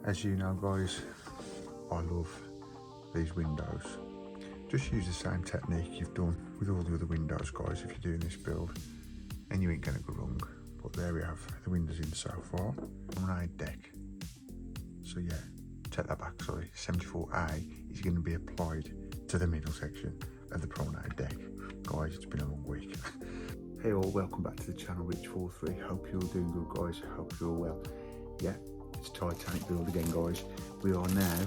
As you know guys, I love these windows. Just use the same technique you've done with all the other windows guys if you're doing this build, and you ain't gonna go wrong. But there we have the windows in so far. Promenade deck. So yeah, take that back, sorry. 74A is gonna be applied to the middle section of the promenade deck. Guys, it's been a long week. Hey all, welcome back to the channel, Rich43. Hope you're all doing good guys, hope you're all well. Yeah, it's Titanic build again guys. We are now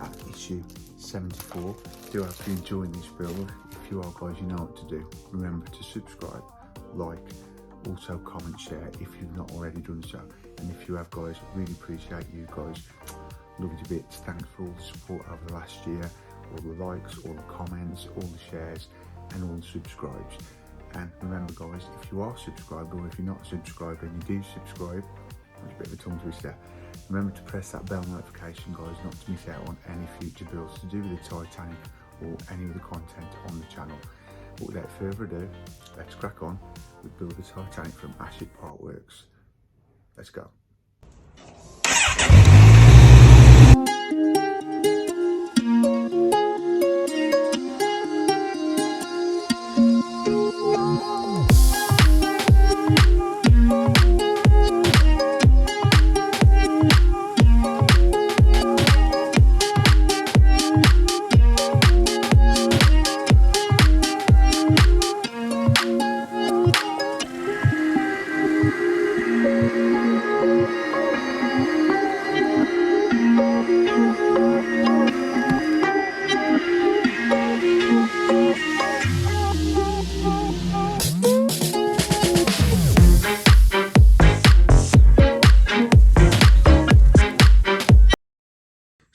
at issue 74. Do hope you're enjoying this build. If you are guys, you know what to do. Remember to subscribe, like, also comment, share if you've not already done so. And if you have guys, really appreciate you guys. Love you to bits. Thanks for all the support over the last year. All the likes, all the comments, all the shares and all the subscribes. And remember guys, if you are subscribed or if you're not subscribed and you do subscribe, there's a bit of a tongue twister, remember to press that bell notification guys, not to miss out on any future builds to do with the Titanic or any other content on the channel. But without further ado, let's crack on with build the Titanic from Hatchet Partworks. Let's go.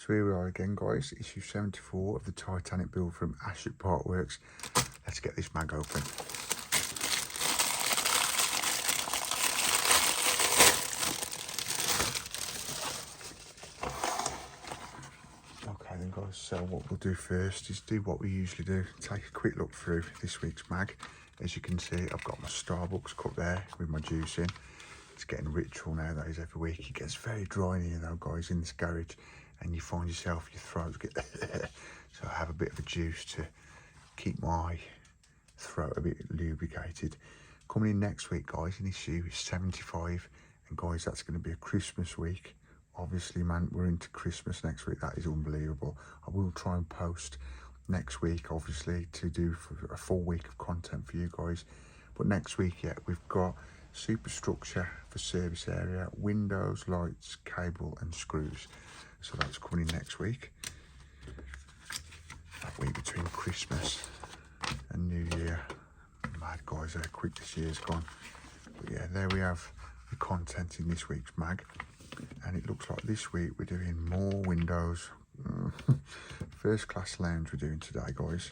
So here we are again guys, issue 74 of the Titanic build from Hatchet Partworks. Let's get this mag open. Okay then guys, so what we'll do first is do what we usually do. Take a quick look through this week's mag. As you can see, I've got my Starbucks cup there with my juice in. It's getting ritual nowadays every week. It gets very dry in here though guys in this garage, and you find yourself, your throat get so I have a bit of a juice to keep my throat a bit lubricated. Coming in next week guys, in issue 75, and guys, that's going to be a Christmas week. Obviously man, we're into Christmas next week. That is unbelievable. I will try and post next week obviously to do for a full week of content for you guys. But next week, yeah, we've got superstructure for service area, windows, lights, cable and screws. So that's coming in next week. That week between Christmas and New Year. Mad guys, how quick this year's gone. But yeah, there we have the content in this week's mag. And it looks like this week we're doing more windows. First class lounge we're doing today guys.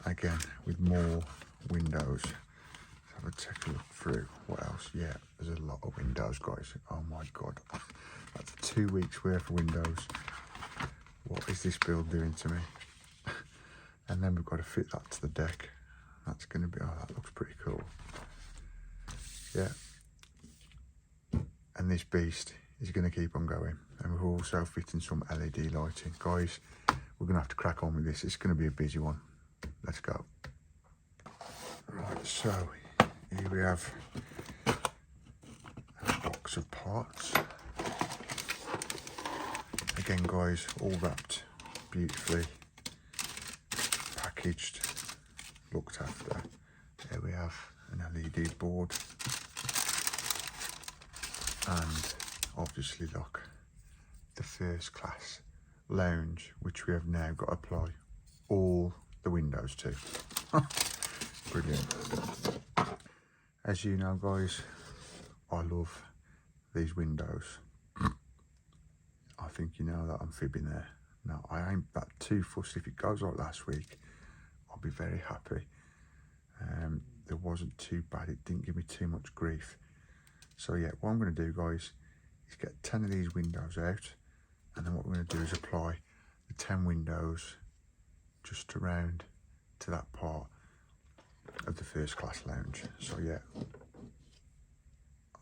Again, with more windows. Let's have a take a look through what else. Yeah, there's a lot of windows guys. Oh my god, that's 2 weeks worth of windows. What is this build doing to me? And then we've got to fit that to the deck. That's going to be, oh, that looks pretty cool. Yeah, and this beast is going to keep on going. And we're also fitting some LED lighting guys. We're going to have to crack on with this. It's going to be a busy one. Let's go. Right, so here we have a box of parts. Again guys, all wrapped beautifully, packaged, looked after. There we have an LED board. And obviously look, the first class lounge, which we have now got to apply all the windows to. Brilliant. As you know guys, I love these windows. I think you know that I'm fibbing there. No, I ain't that too fussed. If it goes like last week, I'll be very happy. There wasn't too bad, it didn't give me too much grief. So yeah, what I'm going to do guys is get 10 of these windows out, and then what we're going to do is apply the 10 windows just around to that part of the first class lounge. So yeah,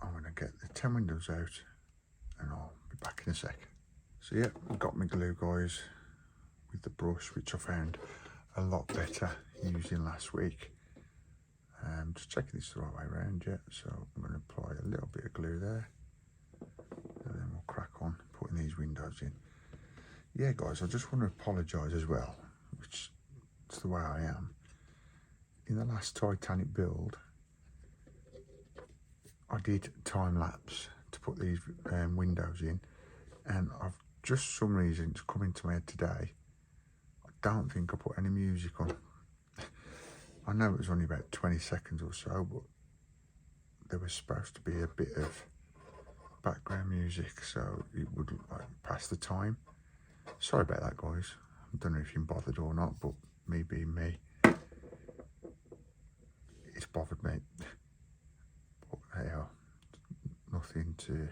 I'm going to get the 10 windows out and I'll be back in a sec. So yeah, I've got my glue, guys, with the brush, which I found a lot better using last week. Just checking this the right way around yet. So I'm going to apply a little bit of glue there, and then we'll crack on putting these windows in. Yeah, guys, I just want to apologise as well, which is the way I am. In the last Titanic build, I did time lapse to put these windows in, and I've just some reason it's come into my head today. I don't think I put any music on. I know it was only about 20 seconds or so, but there was supposed to be a bit of background music, so it would like pass the time. Sorry about that, guys. I don't know if you're bothered or not, but me being me, it's bothered me. But hey, nothing to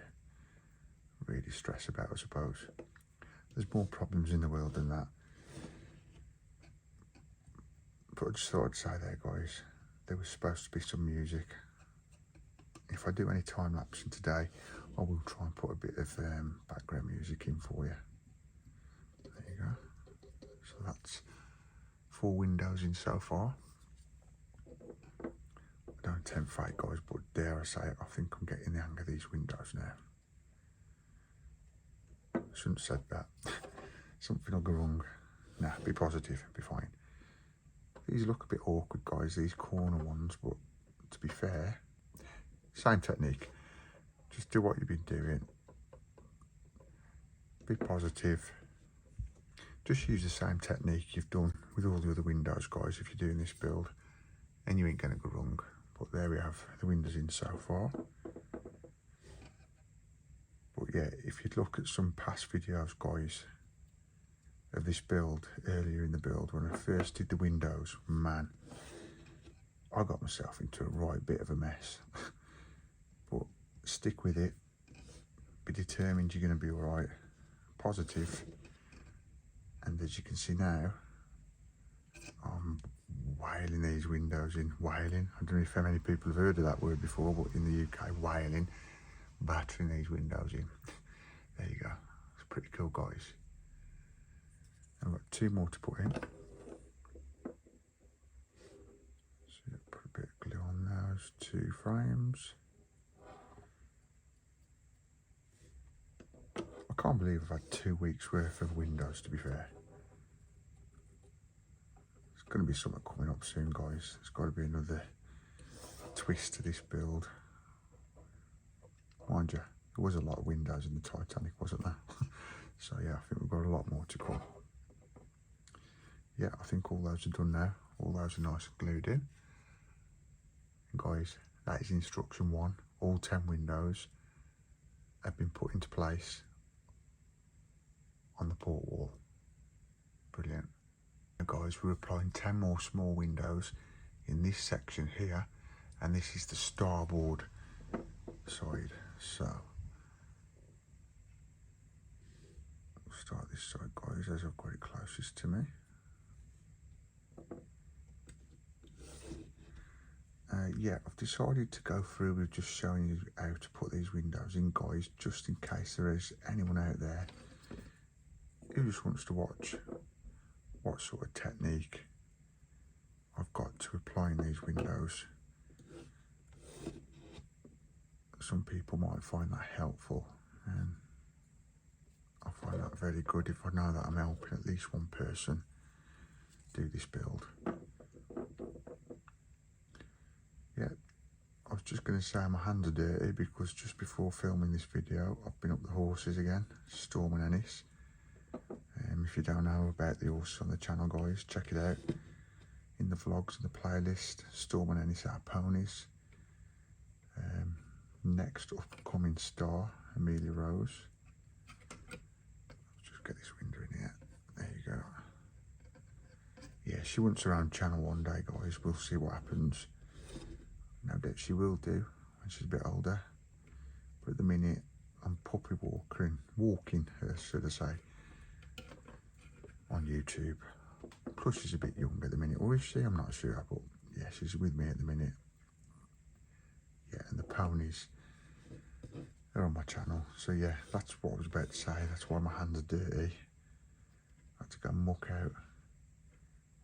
really stress about, I suppose. There's more problems in the world than that. But I just thought I'd say there, guys, there was supposed to be some music. If I do any time lapsing today, I will try and put a bit of background music in for you. There you go. So that's 4 windows in so far. I don't tempt fate, guys, but dare I say it, I think I'm getting the hang of these windows now. I shouldn't have said that. Something will go wrong. Nah, be positive, be fine. These look a bit awkward, guys, these corner ones, but to be fair, same technique. Just do what you've been doing. Be positive. Just use the same technique you've done with all the other windows, guys, if you're doing this build, and you ain't going to go wrong. But there we have the windows in so far. But yeah, if you'd look at some past videos, guys, of this build, earlier in the build, when I first did the windows, man, I got myself into a right bit of a mess. But stick with it, be determined you're going to be all right, positive, and as you can see now, I'm wailing these windows in. Wailing, I don't know if how many people have heard of that word before, but in the UK, wailing, battering these windows in. There you go, it's pretty cool, guys. I've got 2 more to put in. So put a bit of glue on those 2 frames. I can't believe I've had 2 weeks worth of windows, to be fair. There's going to be something coming up soon, guys. There's got to be another twist to this build. Mind you, there was a lot of windows in the Titanic, wasn't there? So yeah, I think we've got a lot more to come. Yeah, I think all those are done now. All those are nice and glued in. And guys, that is instruction 1. All 10 windows have been put into place on the port wall. Brilliant. Now guys, we're applying 10 more small windows in this section here, and this is the starboard side. So we'll start this side, guys, as I've got it closest to me. Yeah, I've decided to go through with just showing you how to put these windows in, guys, just in case there is anyone out there who just wants to watch what sort of technique I've got to applying these windows. Some people might find that helpful, and I find that very good if I know that I'm helping at least one person do this build. Yeah, I was just going to say my hands are dirty because just before filming this video, I've been up the horses again, Storm and Ennis. If you don't know about the horses on the channel, guys, check it out in the vlogs and the playlist. Storm and Ennis are ponies. Next upcoming star, Amelia Rose. Let's just get this window in here. There you go. Yeah, she wants her own channel one day, guys. We'll see what happens. No doubt she will do when she's a bit older. But at the minute, I'm puppy walking her, should I say, on YouTube. Plus, she's a bit young at the minute. Or is she? I'm not sure. But yeah, she's with me at the minute. Yeah, and the ponies they're on my channel. So yeah, that's what I was about to say. That's why my hands are dirty. I had to go muck out.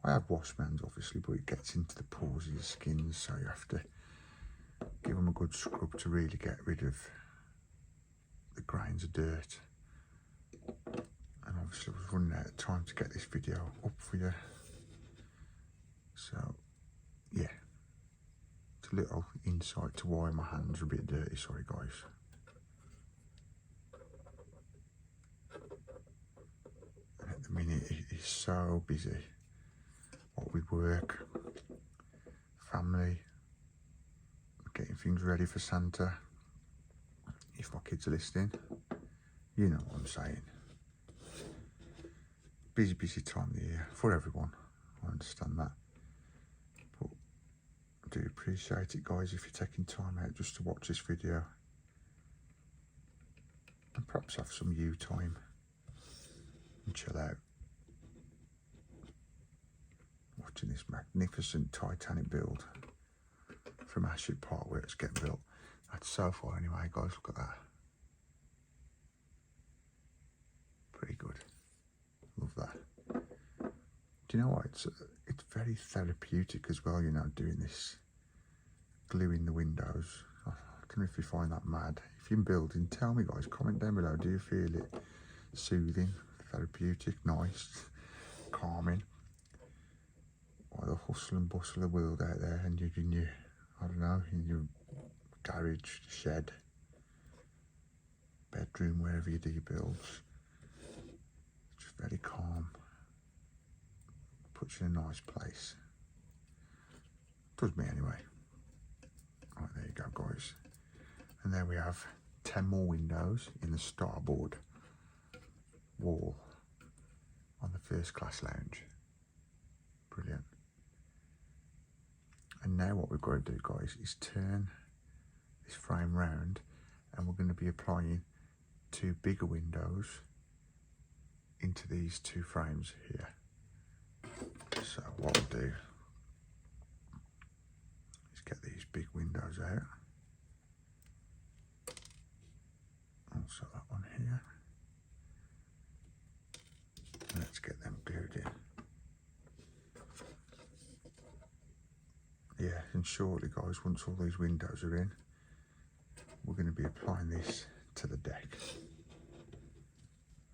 I have washed my hands obviously, but it gets into the pores of your skins, so you have to give them a good scrub to really get rid of the grains of dirt. And obviously I was running out of time to get this video up for you. So yeah, it's a little insight to why my hands are a bit dirty, sorry guys. And at the minute it is so busy, what with work, family, getting things ready for Santa. If my kids are listening, you know what I'm saying. Busy time of the year for everyone, I understand that. But I do appreciate it guys if you're taking time out just to watch this video. And perhaps have some you time and chill out. Watching this magnificent Titanic build from hatchet partworks get built. That's so far anyway guys, look at that. Pretty good. Love that. Do you know what? It's very therapeutic as well, you know, doing this, gluing the windows. I don't know if you find that mad. If you're building, tell me guys, comment down below. Do you feel it soothing, therapeutic, nice, calming? Or the hustle and bustle of the world out there, and you're in your, I don't know, in your garage, shed, bedroom, wherever you do your builds. It's just very calm. Puts you in a nice place. Does me anyway. Right, there you go guys. And there we have 10 more windows in the starboard wall on the first class lounge. Brilliant. And now what we've got to do guys is turn this frame round, and we're going to be applying 2 bigger windows into these 2 frames here. So what we'll do is get these big windows out. Also that one here. Let's get them glued in. Yeah, and shortly guys, once all these windows are in, we're going to be applying this to the deck.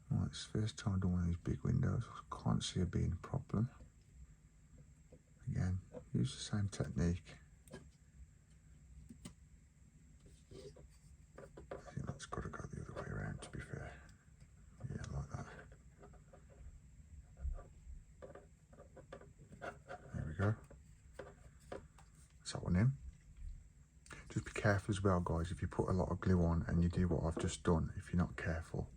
Right, it's the first time I've done one of these big windows. I can't see it being a problem. Again, use the same technique. I think that's got to go the other way around, to be fair. Yeah, like that. There we go. That's that one in. Just be careful as well guys, if you put a lot of glue on and you do what I've just done, if you're not careful,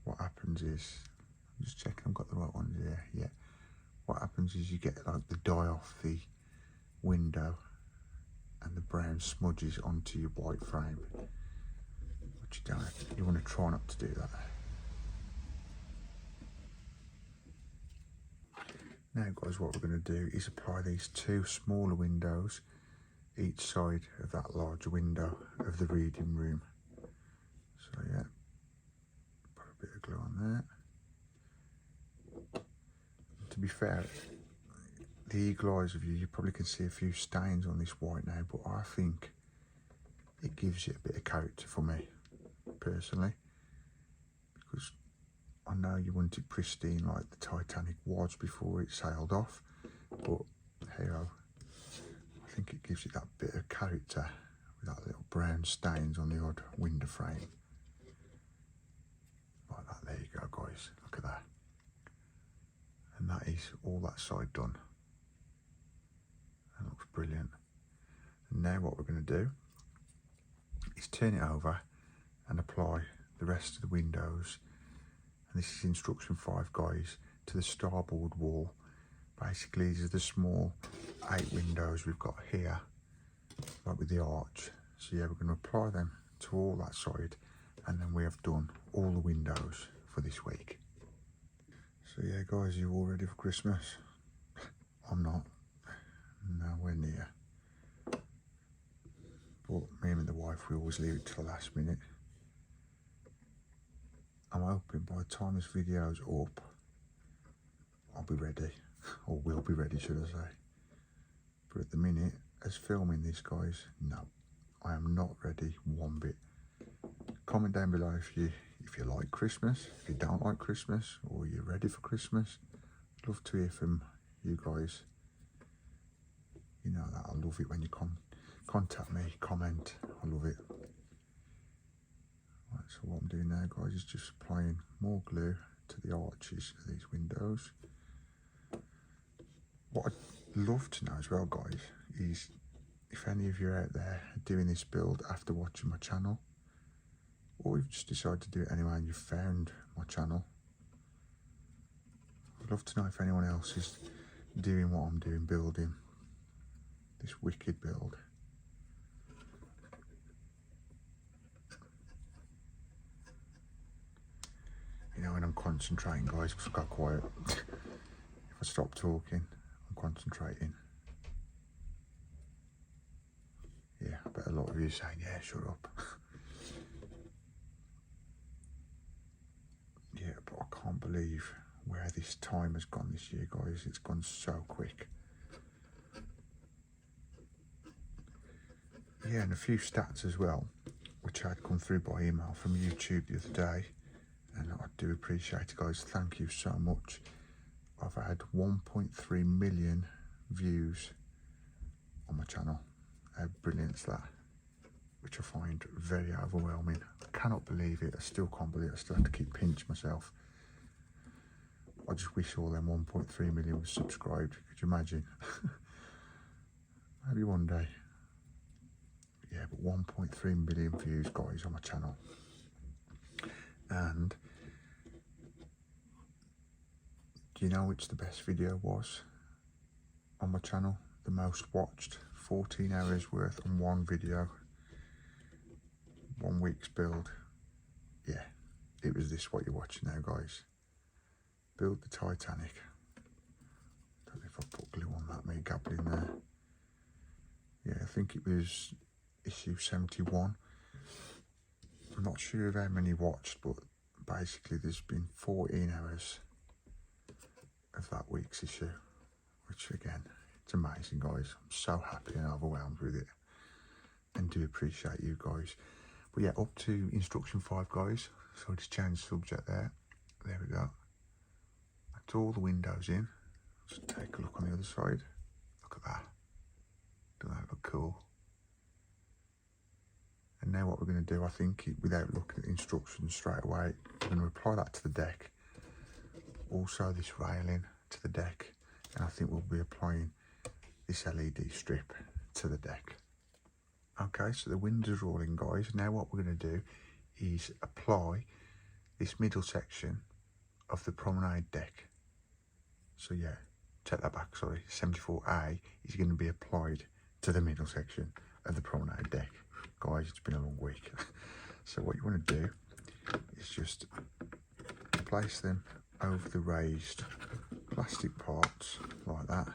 what happens is, I'm just checking I've got the right ones here, yeah. What happens is you get like the dye off the window and the brown smudges onto your white frame, which you don't, you want to try not to do that. Now guys, what we're going to do is apply these 2 smaller windows each side of that larger window of the reading room. So yeah, put a bit of glue on there. To be fair, the eagle eyes of you probably can see a few stains on this white now, but I think it gives it a bit of character for me, personally, because I know you want it pristine like the Titanic was before it sailed off, but hey ho, I think it gives it that bit of character with that little brown stains on the odd window frame. Like that, there you go guys, look at that. And that is all that side done. That looks brilliant. And now what we're going to do is turn it over and apply the rest of the windows. And this is instruction 5 guys, to the starboard wall. Basically these are the small 8 windows we've got here, like with the arch. So yeah, we're going to apply them to all that side, and then we have done all the windows for this week. So yeah guys, you all ready for Christmas? I'm not, nowhere near. But but me and the wife, we always leave it to the last minute. I'm hoping by the time this video's up, I'll be ready, or will be ready, should I say. But at the minute, as filming this, guys, no, I am not ready one bit. Comment down below if you like Christmas, if you don't like Christmas, or you're ready for Christmas. I'd love to hear from you guys. You know that I love it when you contact me, comment. I love it. Right, so what I'm doing now, guys, is just applying more glue to the arches of these windows. What I'd love to know as well, guys, is if any of you out there are doing this build after watching my channel, or you've just decided to do it anyway and you've found my channel. I'd love to know if anyone else is doing what I'm doing, building this wicked build. You know, when I'm concentrating, guys, because I've got quiet. If I stop talking, I'm concentrating. Yeah, I bet a lot of you are saying, yeah, shut up. Yeah, but I can't believe where this time has gone this year, guys. It's gone so quick. Yeah, and a few stats as well, which had come through by email from YouTube the other day. And I do appreciate it, guys. Thank you so much. I've had 1.3 million views on my channel. How brilliant is that? Which I find very overwhelming. I cannot believe it. I still can't believe it. I still have to keep pinching myself. I just wish all them 1.3 million was subscribed. Could you imagine? Maybe one day. Yeah, but 1.3 million views, guys, on my channel. And do you know which the best video was on my channel? The most watched, 14 hours worth on one video, 1 week's build. Yeah, it was this what you're watching now, guys. Build the Titanic. Don't know if I put glue on that, me gabbling there. Yeah, I think it was issue71. I'm not sure of how many watched, but basically there's been 14 hours of that week's issue, which again, it's amazing, guys. I'm so happy and overwhelmed with it, and do appreciate you guys. But yeah, up to instruction 5, guys. So I just changed the subject there. There we go. That's all the windows in. Just take a look on the other side. Look at that. Doesn't that look cool? And now what we're going to do, I think, without looking at the instructions straight away, we're going to apply that to the deck. Also this railing to the deck. And I think we'll be applying this LED strip to the deck. Okay, so the windows are all in, guys. Now what we're going to do is apply this middle section of the promenade deck. So yeah, take that back, sorry. 74A is going to be applied to the middle section of the promenade deck. Guys, it's been a long week. So what you want to do is just place them over the raised plastic parts like that.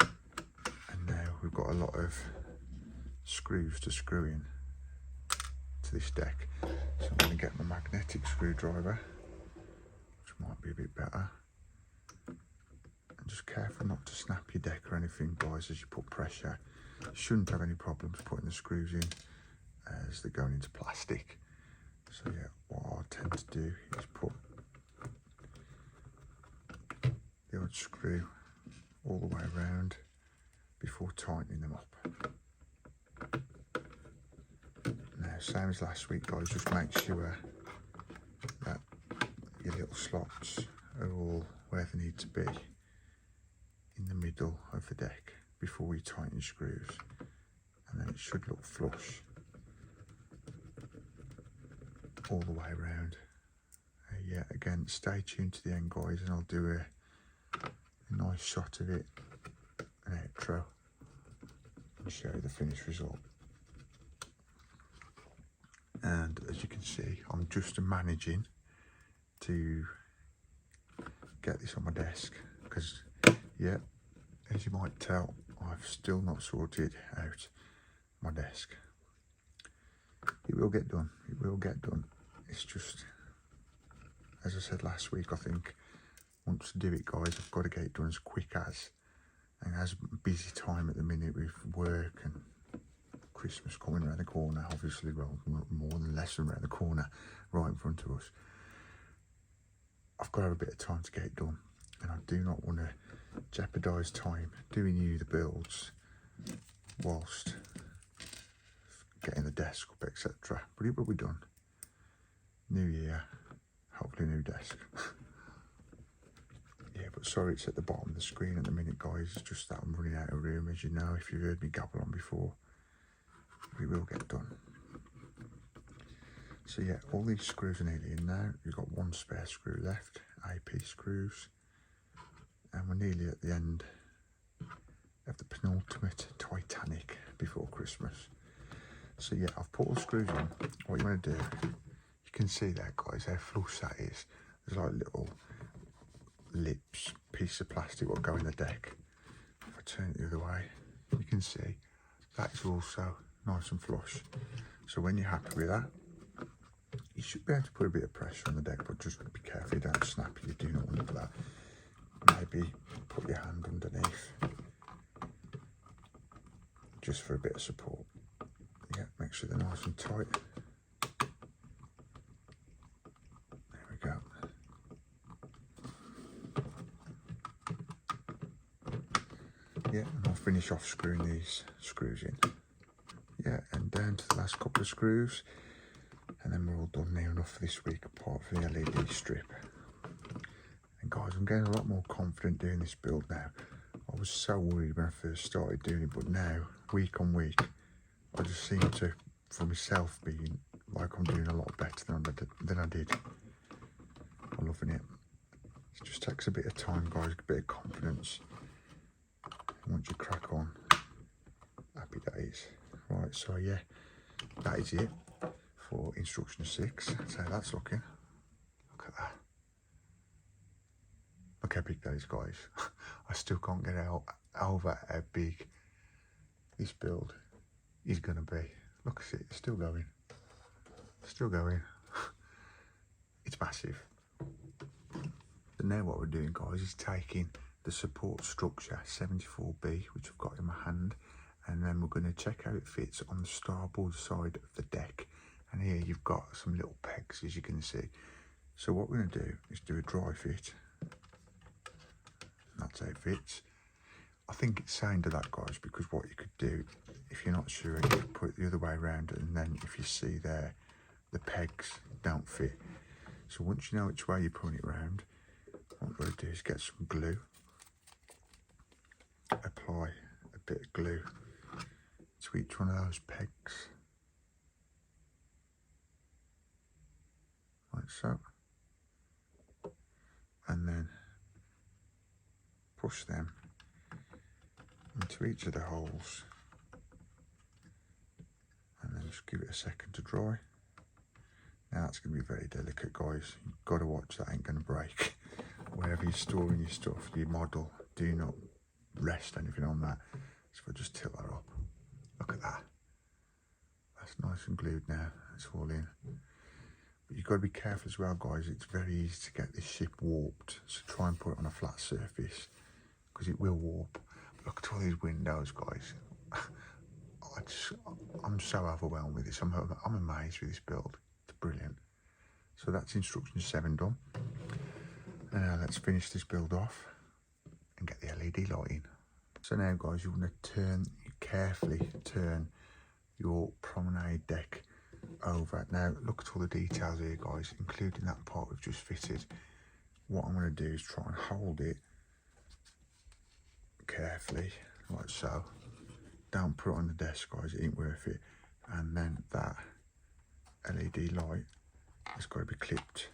And now we've got a lot of screws to screw in to this deck. So I'm going to get my magnetic screwdriver, which might be a bit better. And just careful not to snap your deck or anything, guys, as you put pressure. You shouldn't have any problems putting the screws in as they're going into plastic. So yeah, what I tend to do is put the odd screw all the way around before tightening them up. Now, same as last week, guys, just make sure that your little slots are all where they need to be in the middle of the deck before we tighten the screws, and then it should look flush all the way around. Yeah, again, stay tuned to the end, guys, and I'll do a nice shot of it, an outro, and show you the finished result. And as you can see, I'm just managing to get this on my desk because, yeah, as you might tell, I've still not sorted out my desk. It will get done, it will get done. It's just, as I said last week, I think once to do it, guys, I've got to get it done as quick as, and as busy time at the minute with work and Christmas coming around the corner, obviously, well, more than less than around the corner, right in front of us. I've got to have a bit of time to get it done, and I do not want to jeopardise time doing you the builds whilst getting the desk up, etc. But it will be done. New year, hopefully new desk. Yeah, but sorry it's at the bottom of the screen at the minute, guys. It's just that I'm running out of room, as you know, if you've heard me gabble on before. We will get done. So yeah, all these screws are nearly in now. You've got one spare screw left, AP screws, and we're nearly at the end of the penultimate Titanic before Christmas. So yeah, I've put all the screws in. What you want to do, you can see there, guys, how flush that is. There's like little lips, piece of plastic will go in the deck. If I turn it the other way, you can see that is also nice and flush. So when you're happy with that, you should be able to put a bit of pressure on the deck, but just be careful you don't snap it. You do not want that. Maybe put your hand underneath just for a bit of support. Yeah, make sure they're nice and tight. There we go. Yeah, and I'll finish off screwing these screws in. Yeah, and down to the last couple of screws, and then we're all done near enough for this week, apart from the LED strip. And guys, I'm getting a lot more confident doing this build now. I was so worried when I first started doing it, but now, week on week, I just seem to, for myself, being like I'm doing a lot better than I did. I'm loving it. It just takes a bit of time, guys, a bit of confidence. And once you crack on, happy days. Right, so yeah, that is it for instruction 6. That's how that's looking. Look at that. Look how big that is, guys. I still can't get out over how big this build is going to be. Look at it, it's still going. Still going. It's massive. So now what we're doing, guys, is taking the support structure 74B, which I've got in my hand, and then we're going to check how it fits on the starboard side of the deck. And here you've got some little pegs, as you can see. So what we're going to do is do a dry fit. And that's how it fits. I think it's sound to that, guys, because what you could do, if you're not sure, you could put it the other way around, and then if you see there, the pegs don't fit. So once you know which way you're putting it round, what we're going to do is get some glue, apply a bit of glue to each one of those pegs, like so, and then push them into each of the holes, and then just give it a second to dry. Now that's going to be very delicate, guys. You've got to watch that ain't going to break. Wherever you're storing your stuff, your model, do not rest anything on that. So if I just tilt that up, look at that. That's nice and glued now. It's all in. But you've got to be careful as well, guys. It's very easy to get this ship warped. So try and put it on a flat surface, because it will warp. But look at all these windows, guys. I'm so overwhelmed with this. I'm amazed with this build. It's brilliant. So that's instruction 7 done. And now let's finish this build off and get the LED light in. So now, guys, you want to carefully turn your promenade deck over. Now look at all the details here, guys, including that part we've just fitted. What I'm going to do is try and hold it carefully, like so. Don't put it on the desk, guys, it ain't worth it. And then that LED light has got to be clipped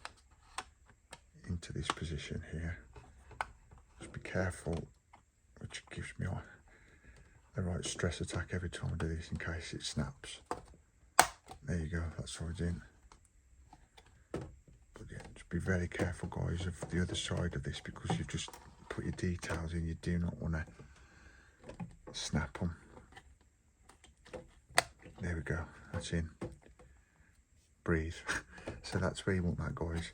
into this position here. Just be careful, which gives me the right stress attack every time I do this in case it snaps. There you go, that's already in. But yeah, just be very careful, guys, of the other side of this, because you've just put your details in. You do not want to snap them. There we go, that's in. breathe. So that's where you want that, guys.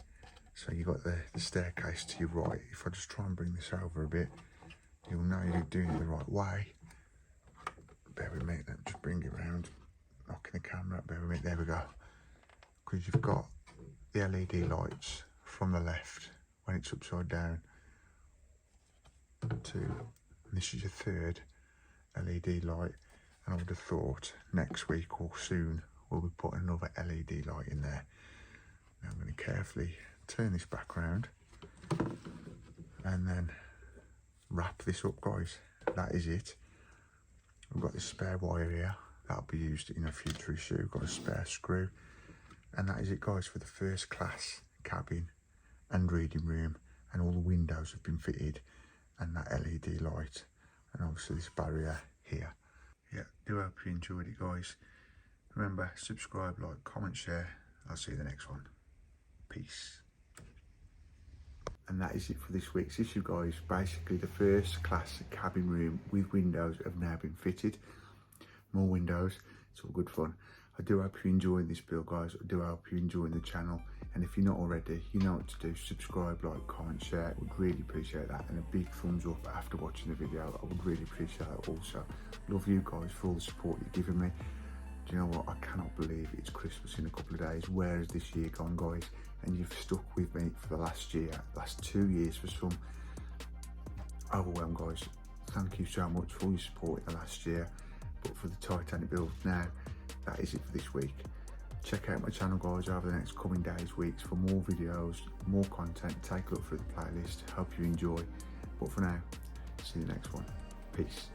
So you got the staircase to your right. If I just try and bring this over a bit, you'll know you're doing it the right way. Bear with me, then just bring it round, knocking the camera up, bear with me, there we go. Because you've got the LED lights from the left when it's upside down to, and this is your third LED light, and I would have thought next week or soon we'll be putting another LED light in there. Now I'm going to carefully turn this back round and then wrap this up, guys. That is it. We've got this spare wire here that'll be used in a future issue. We've got a spare screw, and that is it, guys, for the first class cabin and reading room, and all the windows have been fitted, and that LED light, and obviously this barrier here. Yeah, do hope you enjoyed it, guys. Remember, subscribe, like, comment, share. I'll see you in the next one. Peace. And that is it for this week's issue, guys. Basically, the first class cabin room with windows have now been fitted. More windows, it's all good fun. I do hope you're enjoying this build, guys. I do hope you're enjoying the channel. And if you're not already, you know what to do. Subscribe, like, comment, share. I would really appreciate that. And a big thumbs up after watching the video. I would really appreciate that also. Love you guys for all the support you're giving me. Do you know what? I cannot believe it's Christmas in a couple of days. Where has this year gone, guys? And you've stuck with me for the last 2 years for some. Overwhelmed, guys. Thank you so much for all your support in the last year. But for the Titanic build now, that is it for this week. Check out my channel, guys, over the next coming days, weeks, for more videos, more content. Take a look through the playlist. Hope you enjoy. But for now, see you next one. Peace.